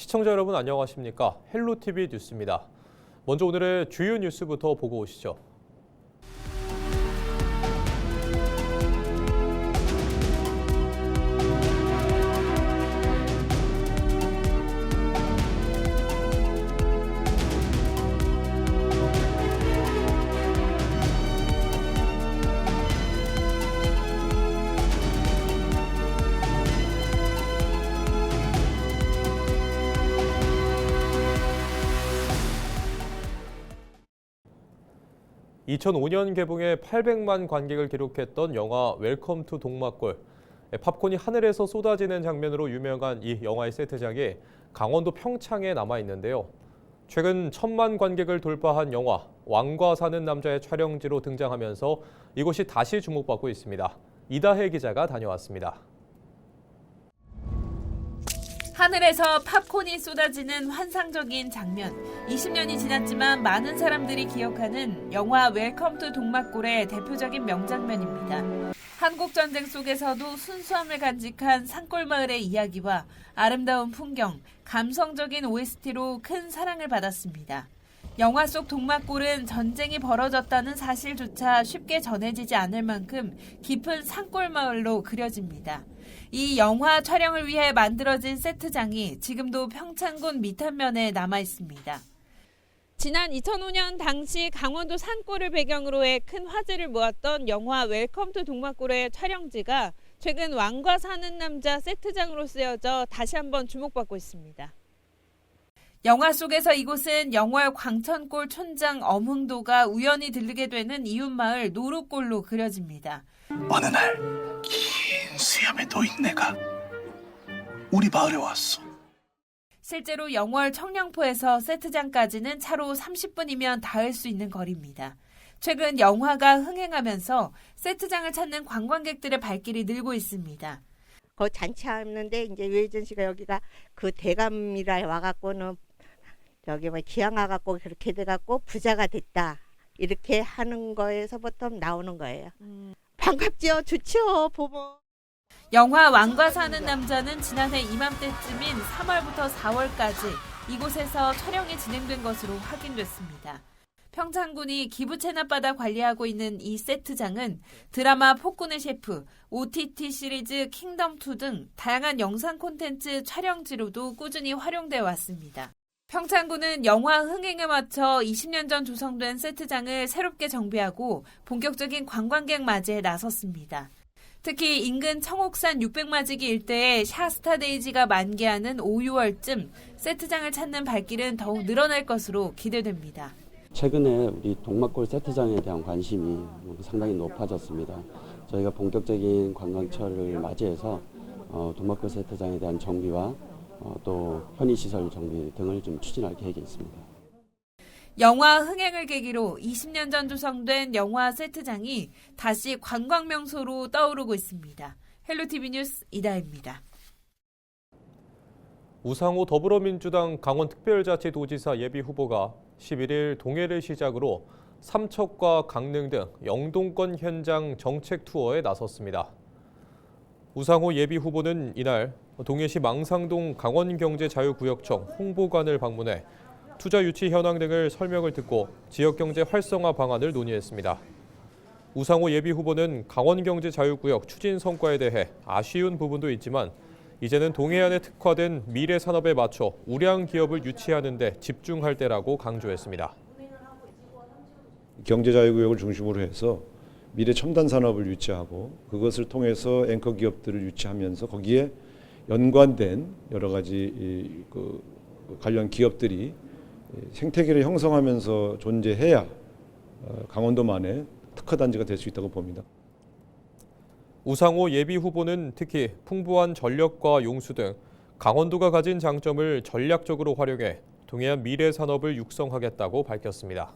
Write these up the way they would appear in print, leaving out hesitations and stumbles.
시청자 여러분 안녕하십니까? 헬로티비 뉴스입니다. 먼저 오늘의 주요 뉴스부터 보고 오시죠. (2005년) 개봉해 800만 관객을 기록했던 영화 웰컴 투 동막골. 팝콘이 하늘에서 쏟아지는 장면으로 유명한 이 영화의 세트장이 강원도 평창에 남아 있는데요. 최근 1000만 관객을 돌파한 영화 왕과 사는 남자의 촬영지로 등장하면서 이곳이 다시 주목받고 있습니다. 이다혜 기자가 다녀왔습니다. 하늘에서 팝콘이 쏟아지는 환상적인 장면. 20년이 지났지만 많은 사람들이 기억하는 영화 웰컴 투 동막골의 대표적인 명장면입니다. 한국전쟁 속에서도 순수함을 간직한 산골마을의 이야기와 아름다운 풍경, 감성적인 OST로 큰 사랑을 받았습니다. 영화 속 동막골은 전쟁이 벌어졌다는 사실조차 쉽게 전해지지 않을 만큼 깊은 산골마을로 그려집니다. 이 영화 촬영을 위해 만들어진 세트장이 지금도 평창군 미탄면에 남아 있습니다. 지난 2005년 당시 강원도 산골을 배경으로 해 큰 화제를 모았던 영화 웰컴 투 동막골의 촬영지가 최근 왕과 사는 남자 세트장으로 쓰여져 다시 한번 주목받고 있습니다. 영화 속에서 이곳은 영월 광천골 촌장 엄흥도가 우연히 들르게 되는 이웃마을 노루골로 그려집니다. 어느 날 긴 수염의 노인네가 우리 마을에 왔어. 실제로 영월 청량포에서 세트장까지는 차로 30분이면 닿을 수 있는 거리입니다. 최근 영화가 흥행하면서 세트장을 찾는 관광객들의 발길이 늘고 있습니다. 그 잔치하는데 이제 유해준 씨가 여기가 그 대감이라 와갖고는 저기 뭐 기양와갖고 그렇게 돼갖고 부자가 됐다 이렇게 하는 거에서부터 나오는 거예요. 반갑죠, 좋죠, 보면. 영화 왕과 사는 남자는 지난해 이맘때쯤인 3월부터 4월까지 이곳에서 촬영이 진행된 것으로 확인됐습니다. 평창군이 기부 체납받아 관리하고 있는 이 세트장은 드라마 폭군의 셰프, OTT 시리즈 킹덤2 등 다양한 영상 콘텐츠 촬영지로도 꾸준히 활용돼 왔습니다. 평창군은 영화 흥행에 맞춰 20년 전 조성된 세트장을 새롭게 정비하고 본격적인 관광객 맞이에 나섰습니다. 특히 인근 청옥산 600마지기 일대에 샤스타데이지가 만개하는 5, 6월쯤 세트장을 찾는 발길은 더욱 늘어날 것으로 기대됩니다. 최근에 우리 동막골 세트장에 대한 관심이 상당히 높아졌습니다. 저희가 본격적인 관광철을 맞이해서 동막골 세트장에 대한 정비와 또 편의시설 정비 등을 좀 추진할 계획이 있습니다. 영화 흥행을 계기로 20년 전 조성된 영화 세트장이 다시 관광명소로 떠오르고 있습니다. 헬로티비 뉴스 이다혜입니다. 우상호 더불어민주당 강원특별자치도지사 예비후보가 11일 동해를 시작으로 삼척과 강릉 등 영동권 현장 정책 투어에 나섰습니다. 우상호 예비후보는 이날 동해시 망상동 강원경제자유구역청 홍보관을 방문해 투자 유치 현황 등을 설명을 듣고 지역경제 활성화 방안을 논의했습니다. 우상호 예비후보는 강원경제자유구역 추진 성과에 대해 아쉬운 부분도 있지만 이제는 동해안에 특화된 미래 산업에 맞춰 우량 기업을 유치하는 데 집중할 때라고 강조했습니다. 경제자유구역을 중심으로 해서 미래 첨단 산업을 유치하고 그것을 통해서 앵커 기업들을 유치하면서 거기에 연관된 여러 가지 관련 기업들이 생태계를 형성하면서 존재해야 강원도만의 특화단지가 될 수 있다고 봅니다. 우상호 예비후보는 특히 풍부한 전력과 용수 등 강원도가 가진 장점을 전략적으로 활용해 동해안 미래 산업을 육성하겠다고 밝혔습니다.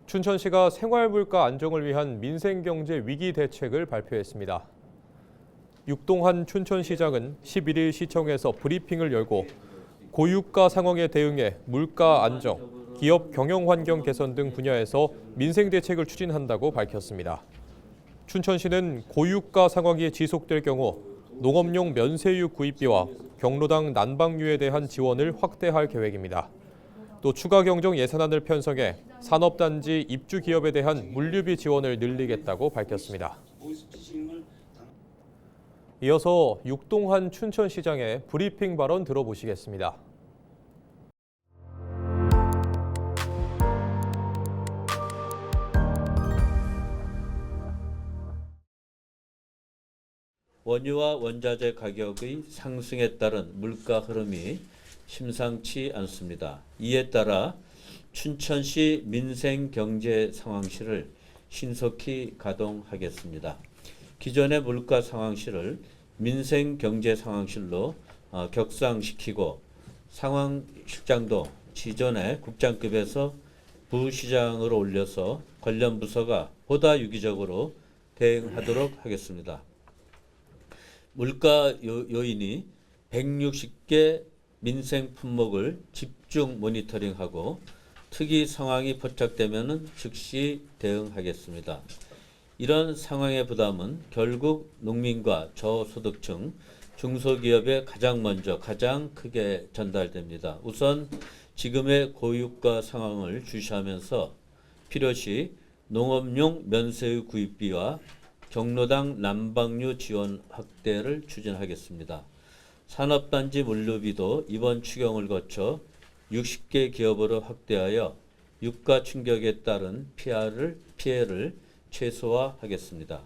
춘천시가 생활물가 안정을 위한 민생경제 위기 대책을 발표했습니다. 육동한 춘천시장은 11일 시청에서 브리핑을 열고 고유가 상황에 대응해 물가 안정, 기업 경영 환경 개선 등 분야에서 민생 대책을 추진한다고 밝혔습니다. 춘천시는 고유가 상황이 지속될 경우 농업용 면세유 구입비와 경로당 난방유에 대한 지원을 확대할 계획입니다. 또 추가 경정 예산안을 편성해 산업단지 입주 기업에 대한 물류비 지원을 늘리겠다고 밝혔습니다. 이어서 육동한 춘천시장의 브리핑 발언 들어보시겠습니다. 원유와 원자재 가격의 상승에 따른 물가 흐름이 심상치 않습니다. 이에 따라 춘천시 민생경제상황실을 신속히 가동하겠습니다. 기존의 물가 상황실을 민생경제상황실로 격상시키고 상황실장도 기존의 국장급에서 부시장으로 올려서 관련 부서가 보다 유기적으로 대응하도록 하겠습니다. 물가 요인이 160개 민생 품목을 집중 모니터링하고 특이 상황이 포착되면 즉시 대응하겠습니다. 이런 상황의 부담은 결국 농민과 저소득층, 중소기업에 가장 크게 전달됩니다. 우선 지금의 고유가 상황을 주시하면서 필요시 농업용 면세유 구입비와 경로당 난방유 지원 확대를 추진하겠습니다. 산업단지 물류비도 이번 추경을 거쳐 60개 기업으로 확대하여 유가 충격에 따른 피해를 최소화하겠습니다.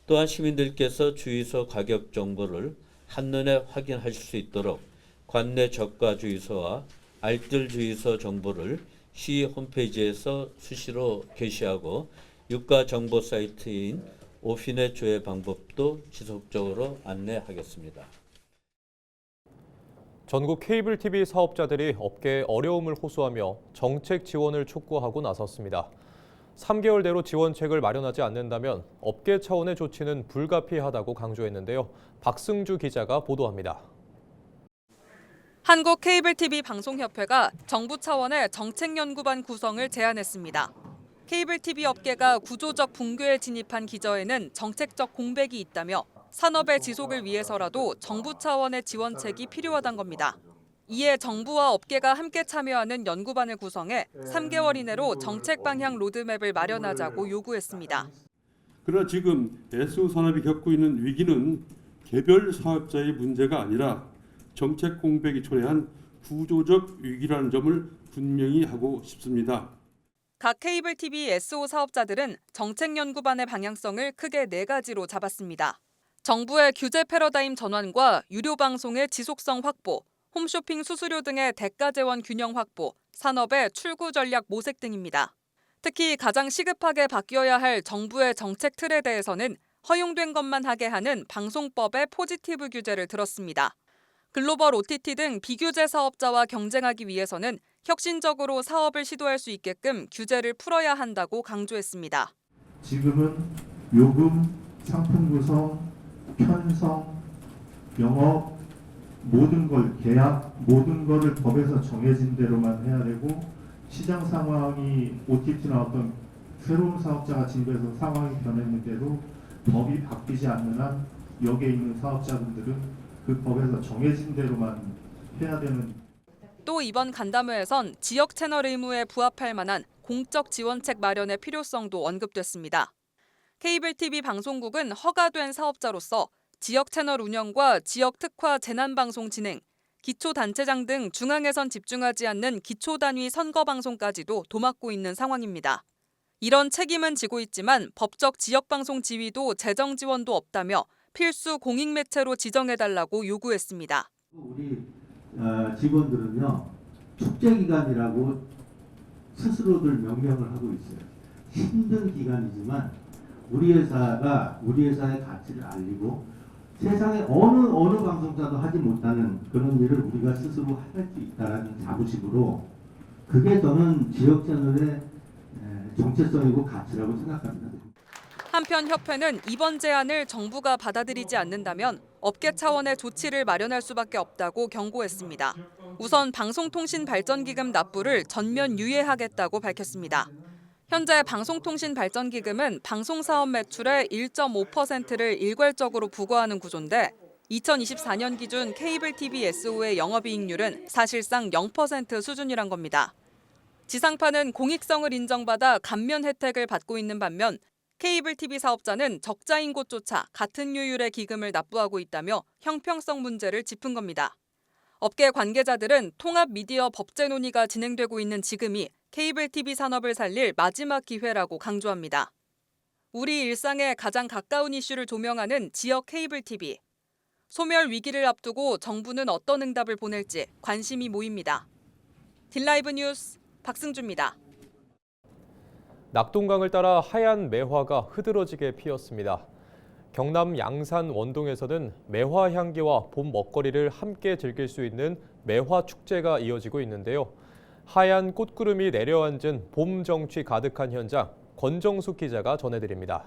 또한 시민들께서 주유소 가격 정보를 한눈에 확인하실 수 있도록 관내 저가 주유소와 알뜰 주유소 정보를 시 홈페이지에서 수시로 게시하고 유가 정보 사이트인 오피넷 조회 방법도 지속적으로 안내하겠습니다. 전국 케이블 TV 사업자들이 업계에 어려움을 호소하며 정책 지원을 촉구하고 나섰습니다. 3개월대로 지원책을 마련하지 않는다면 업계 차원의 조치는 불가피하다고 강조했는데요. 박승주 기자가 보도합니다. 한국 케이블 TV 방송협회가 정부 차원의 정책연구반 구성을 제안했습니다. 케이블 TV 업계가 구조적 붕괴에 진입한 기저에는 정책적 공백이 있다며 산업의 지속을 위해서라도 정부 차원의 지원책이 필요하단 겁니다. 이에 정부와 업계가 함께 참여하는 연구반을 구성해 3개월 이내로 정책 방향 로드맵을 마련하자고 요구했습니다. 그러나 지금 SO 산업이 겪고 있는 위기는 개별 사업자의 문제가 아니라 정책 공백이 초래한 구조적 위기라는 점을 분명히 하고 싶습니다. 각 케이블 TV SO 사업자들은 정책연구반의 방향성을 크게 4가지로 잡았습니다. 정부의 규제 패러다임 전환과 유료 방송의 지속성 확보, 홈쇼핑 수수료 등의 대가 재원 균형 확보, 산업의 출구 전략 모색 등입니다. 특히 가장 시급하게 바뀌어야 할 정부의 정책 틀에 대해서는 허용된 것만 하게 하는 방송법의 포지티브 규제를 들었습니다. 글로벌 OTT 등 비규제 사업자와 경쟁하기 위해서는 혁신적으로 사업을 시도할 수 있게끔 규제를 풀어야 한다고 강조했습니다. 지금은 요금, 상품 구성, 편성, 영업, 모든 걸 계약, 모든 것을 법에서 정해진 대로만 해야 되고 시장 상황이 OTT나 어떤 새로운 사업자가 진입해서 상황이 변했는데도 법이 바뀌지 않는 한 여기에 있는 사업자분들은 그 법에서 정해진 대로만 해야 되는. 또 이번 간담회에선 지역 채널 의무에 부합할 만한 공적 지원책 마련의 필요성도 언급됐습니다. 케이블 TV 방송국은 허가된 사업자로서 지역 채널 운영과 지역 특화 재난방송 진행, 기초단체장 등 중앙에선 집중하지 않는 기초단위 선거방송까지도 도맡고 있는 상황입니다. 이런 책임은 지고 있지만 법적 지역방송 지위도 재정 지원도 없다며 필수 공익매체로 지정해달라고 요구했습니다. 우리 직원들은요, 축제기간이라고 스스로들 명명을 하고 있어요. 힘든 기간이지만 우리 회사가 우리 회사의 가치를 알리고 세상에 어느 방송사도 하지 못하는 그런 일을 우리가 스스로 할 수 있다는 자부심으로, 그게 저는 지역 채널의 정체성이고 가치라고 생각합니다. 한편 협회는 이번 제안을 정부가 받아들이지 않는다면 업계 차원의 조치를 마련할 수밖에 없다고 경고했습니다. 우선 방송통신발전기금 납부를 전면 유예하겠다고 밝혔습니다. 현재 방송통신발전기금은 방송사업 매출의 1.5%를 일괄적으로 부과하는 구조인데 2024년 기준 케이블 TV SO의 영업이익률은 사실상 0% 수준이란 겁니다. 지상파는 공익성을 인정받아 감면 혜택을 받고 있는 반면 케이블 TV 사업자는 적자인 곳조차 같은 요율의 기금을 납부하고 있다며 형평성 문제를 짚은 겁니다. 업계 관계자들은 통합 미디어 법제 논의가 진행되고 있는 지금이 케이블 TV 산업을 살릴 마지막 기회라고 강조합니다. 우리 일상에 가장 가까운 이슈를 조명하는 지역 케이블 TV. 소멸 위기를 앞두고 정부는 어떤 응답을 보낼지 관심이 모입니다. 딜라이브 뉴스 박승주입니다. 낙동강을 따라 하얀 매화가 흐드러지게 피었습니다. 경남 양산 원동에서는 매화 향기와 봄 먹거리를 함께 즐길 수 있는 매화 축제가 이어지고 있는데요. 하얀 꽃구름이 내려앉은 봄 정취 가득한 현장, 권정숙 기자가 전해드립니다.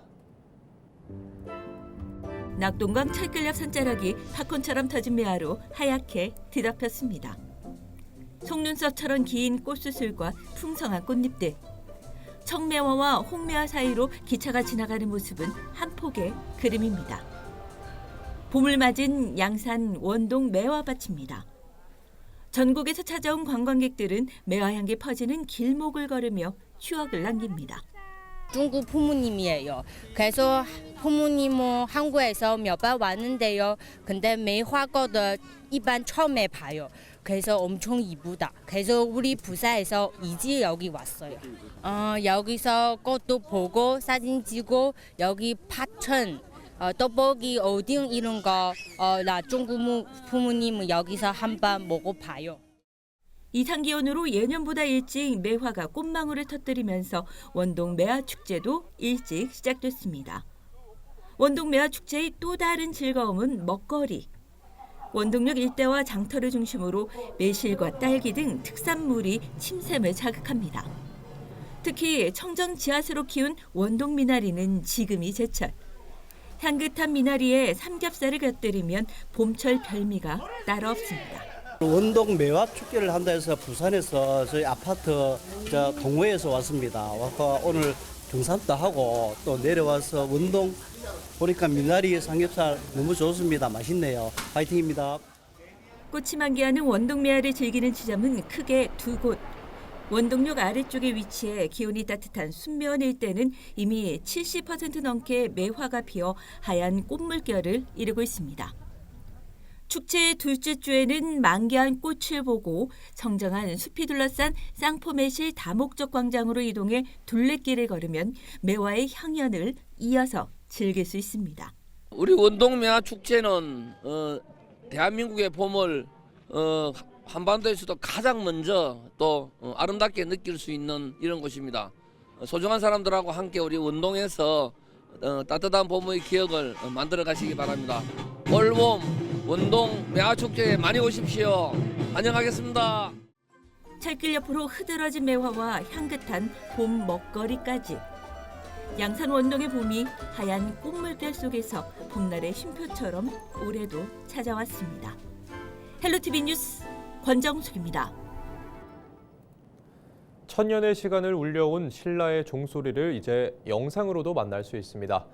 낙동강 철길옆 산자락이 팝콘처럼 터진 매화로 하얗게 뒤덮였습니다. 속눈썹처럼 긴 꽃수술과 풍성한 꽃잎들. 청매화와 홍매화 사이로 기차가 지나가는 모습은 한 폭의 그림입니다. 봄을 맞은 양산 원동 매화밭입니다. 전국에서 찾아온 관광객들은 매화향기 퍼지는 길목을 걸으며 추억을 남깁니다. 중국 부모님이에요. 그래서 부모님은 한국에서 몇 번 왔는데요. 근데 매화꽃을 일반 처음에 봐요. 그래서 엄청 이쁘다. 그래서 우리 부산에서 이제 여기 왔어요. 여기서 꽃도 보고 사진 찍고 여기 파천, 떡볶이, 오뎅 이런 거 나 중국 부모님은 여기서 한번 먹어봐요. 이상 기온으로 예년보다 일찍 매화가 꽃망울을 터뜨리면서 원동 매화축제도 일찍 시작됐습니다. 원동 매화축제의 또 다른 즐거움은 먹거리. 원동역 일대와 장터를 중심으로 매실과 딸기 등 특산물이 침샘을 자극합니다. 특히 청정 지하수로 키운 원동 미나리는 지금이 제철. 향긋한 미나리에 삼겹살을 곁들이면 봄철 별미가 따로 없습니다. 원동 매화 축제를 한다 해서 부산에서 저희 아파트 동호회에서 왔습니다. 와서 오늘 등산도 하고 또 내려와서 원동 보니까 미나리 삼겹살 너무 좋습니다. 맛있네요. 파이팅입니다. 꽃이 만개하는 원동 매화를 즐기는 지점은 크게 두 곳. 원동역 아래쪽에 위치해 기온이 따뜻한 순면 일대는 이미 70% 넘게 매화가 피어 하얀 꽃물결을 이루고 있습니다. 축제의 둘째 주에는 만개한 꽃을 보고 청정한 숲이 둘러싼 쌍포매실 다목적 광장으로 이동해 둘레길을 걸으면 매화의 향연을 이어서 즐길 수 있습니다. 우리 원동매화 축제는 대한민국의 봄을 한반도에서도 가장 먼저 또 아름답게 느낄 수 있는 이런 곳입니다. 소중한 사람들하고 함께 우리 원동에서 따뜻한 봄의 기억을 만들어 가시기 바랍니다. 올봄 원동 매화축제에 많이 오십시오. 환영하겠습니다. 철길 옆으로 흐드러진 매화와 향긋한 봄 먹거리까지. 양산 원동의 봄이 하얀 꽃물결 속에서 봄날의 쉼표처럼 올해도 찾아왔습니다. 헬로티비 뉴스 권정숙입니다. 천년의 시간을 울려온 신라의 종소리를 이제 영상으로도 만날 수 있습니다.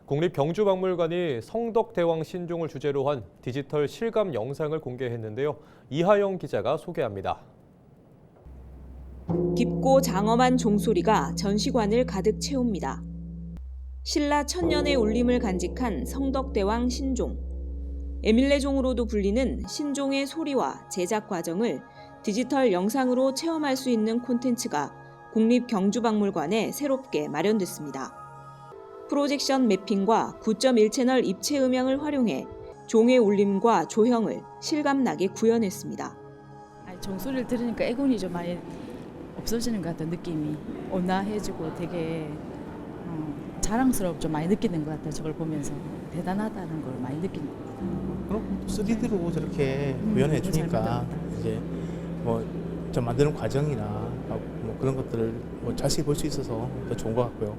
국립경주박물관이 성덕대왕 신종을 주제로 한 디지털 실감 영상을 공개했는데요. 이하영 기자가 소개합니다. 깊고 장엄한 종소리가 전시관을 가득 채웁니다. 신라 천년의 울림을 간직한 성덕대왕 신종. 에밀레종으로도 불리는 신종의 소리와 제작 과정을 디지털 영상으로 체험할 수 있는 콘텐츠가 국립경주박물관에 새롭게 마련됐습니다. 프로젝션 매핑과 9.1채널 입체 음향을 활용해 종의 울림과 조형을 실감나게 구현했습니다. 종소리를 들으니까 애군이 좀 많이 없어지는 것 같아요. 느낌이 온화해지고 되게 자랑스럽고 좀 많이 느끼는 것 같아요. 저걸 보면서 대단하다는 걸 많이 느끼는 것 같아요. 그럼 3D로 저렇게 구현해 주니까 이제 뭐 좀 만드는 과정이나 뭐 그런 것들을 뭐 자세히 볼 수 있어서 더 좋은 것 같고요.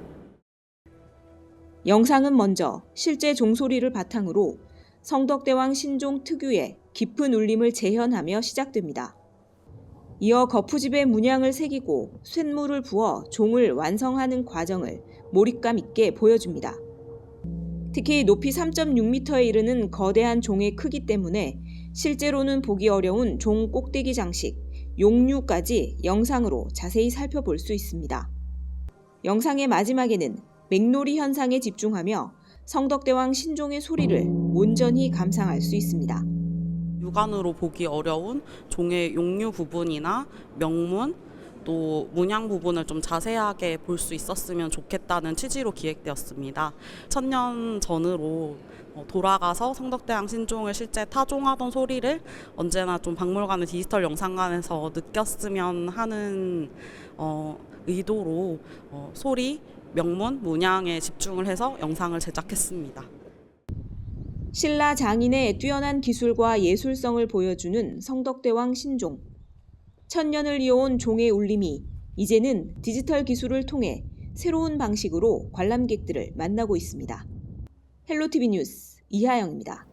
영상은 먼저 실제 종소리를 바탕으로 성덕대왕 신종 특유의 깊은 울림을 재현하며 시작됩니다. 이어 거푸집에 문양을 새기고 쇳물을 부어 종을 완성하는 과정을 몰입감 있게 보여줍니다. 특히 높이 3.6m에 이르는 거대한 종의 크기 때문에 실제로는 보기 어려운 종 꼭대기 장식, 용류까지 영상으로 자세히 살펴볼 수 있습니다. 영상의 마지막에는 맥놀이 현상에 집중하며 성덕대왕 신종의 소리를 온전히 감상할 수 있습니다. 육안으로 보기 어려운 종의 용류 부분이나 명문, 또 문양 부분을 좀 자세하게 볼 수 있었으면 좋겠다는 취지로 기획되었습니다. 1000년 전으로 돌아가서 성덕대왕 신종을 실제 타종하던 소리를 언제나 좀 박물관의 디지털 영상관에서 느꼈으면 하는 의도로 소리, 명문, 문양에 집중을 해서 영상을 제작했습니다. 신라 장인의 뛰어난 기술과 예술성을 보여주는 성덕대왕 신종. 1000년을 이어온 종의 울림이 이제는 디지털 기술을 통해 새로운 방식으로 관람객들을 만나고 있습니다. 헬로티비 뉴스 이하영입니다.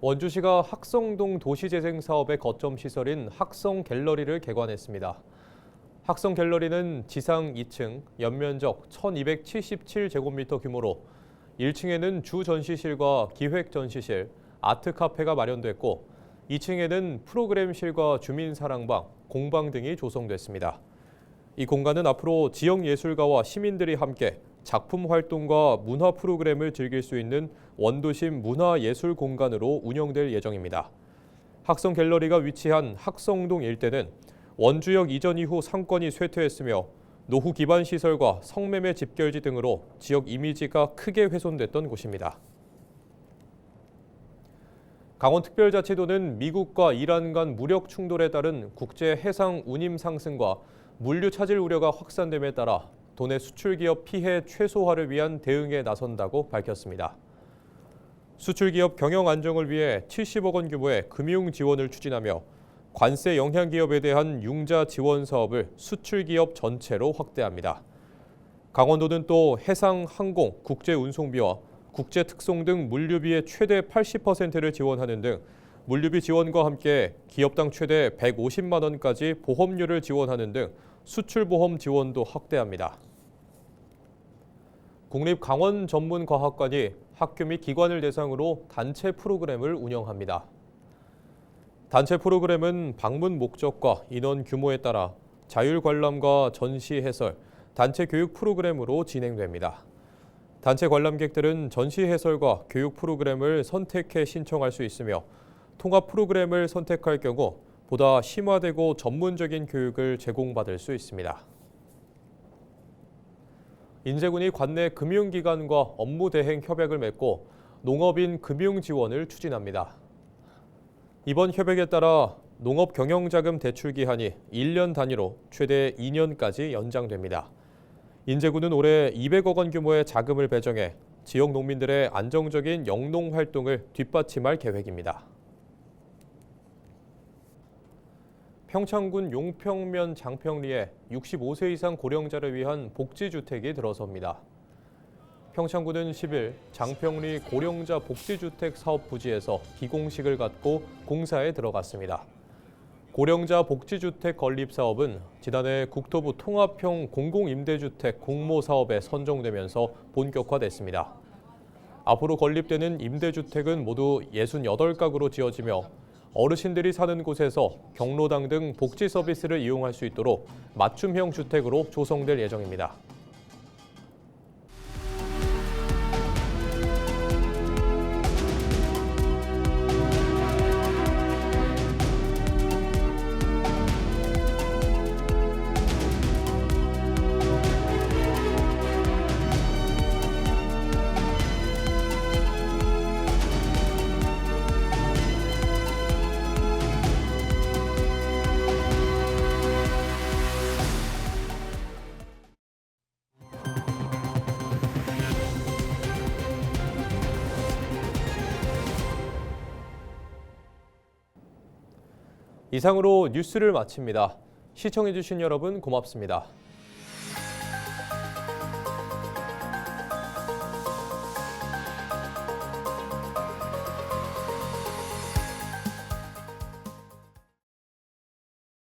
원주시가 학성동 도시재생 사업의 거점 시설인 학성갤러리를 개관했습니다. 학성갤러리는 지상 2층, 연면적 1277제곱미터 규모로 1층에는 주전시실과 기획전시실, 아트카페가 마련됐고 2층에는 프로그램실과 주민사랑방, 공방 등이 조성됐습니다. 이 공간은 앞으로 지역예술가와 시민들이 함께 작품 활동과 문화 프로그램을 즐길 수 있는 원도심 문화예술 공간으로 운영될 예정입니다. 학성갤러리가 위치한 학성동 일대는 원주역 이전 이후 상권이 쇠퇴했으며 노후 기반 시설과 성매매 집결지 등으로 지역 이미지가 크게 훼손됐던 곳입니다. 강원특별자치도는 미국과 이란 간 무력 충돌에 따른 국제 해상 운임 상승과 물류 차질 우려가 확산됨에 따라 도내 수출기업 피해 최소화를 위한 대응에 나선다고 밝혔습니다. 수출기업 경영 안정을 위해 70억 원 규모의 금융 지원을 추진하며 관세 영향 기업에 대한 융자 지원 사업을 수출기업 전체로 확대합니다. 강원도는 또 해상, 항공, 국제 운송비와 국제 특송 등 물류비의 최대 80%를 지원하는 등 물류비 지원과 함께 기업당 최대 150만 원까지 보험료를 지원하는 등 수출보험 지원도 확대합니다. 국립강원전문과학관이 학교 및 기관을 대상으로 단체 프로그램을 운영합니다. 단체 프로그램은 방문 목적과 인원 규모에 따라 자율관람과 전시 해설, 단체 교육 프로그램으로 진행됩니다. 단체 관람객들은 전시 해설과 교육 프로그램을 선택해 신청할 수 있으며 통합 프로그램을 선택할 경우 보다 심화되고 전문적인 교육을 제공받을 수 있습니다. 인제군이 관내 금융기관과 업무 대행 협약을 맺고 농업인 금융 지원을 추진합니다. 이번 협약에 따라 농업 경영자금 대출 기한이 1년 단위로 최대 2년까지 연장됩니다. 인제군은 올해 200억 원 규모의 자금을 배정해 지역 농민들의 안정적인 영농 활동을 뒷받침할 계획입니다. 평창군 용평면 장평리에 65세 이상 고령자를 위한 복지주택이 들어섭니다. 평창군은 10일 장평리 고령자 복지주택 사업 부지에서 기공식을 갖고 공사에 들어갔습니다. 고령자 복지주택 건립 사업은 지난해 국토부 통합형 공공임대주택 공모사업에 선정되면서 본격화됐습니다. 앞으로 건립되는 임대주택은 모두 68가구로 지어지며 어르신들이 사는 곳에서 경로당 등 복지 서비스를 이용할 수 있도록 맞춤형 주택으로 조성될 예정입니다. 이상으로 뉴스를 마칩니다. 시청해주신 여러분 고맙습니다.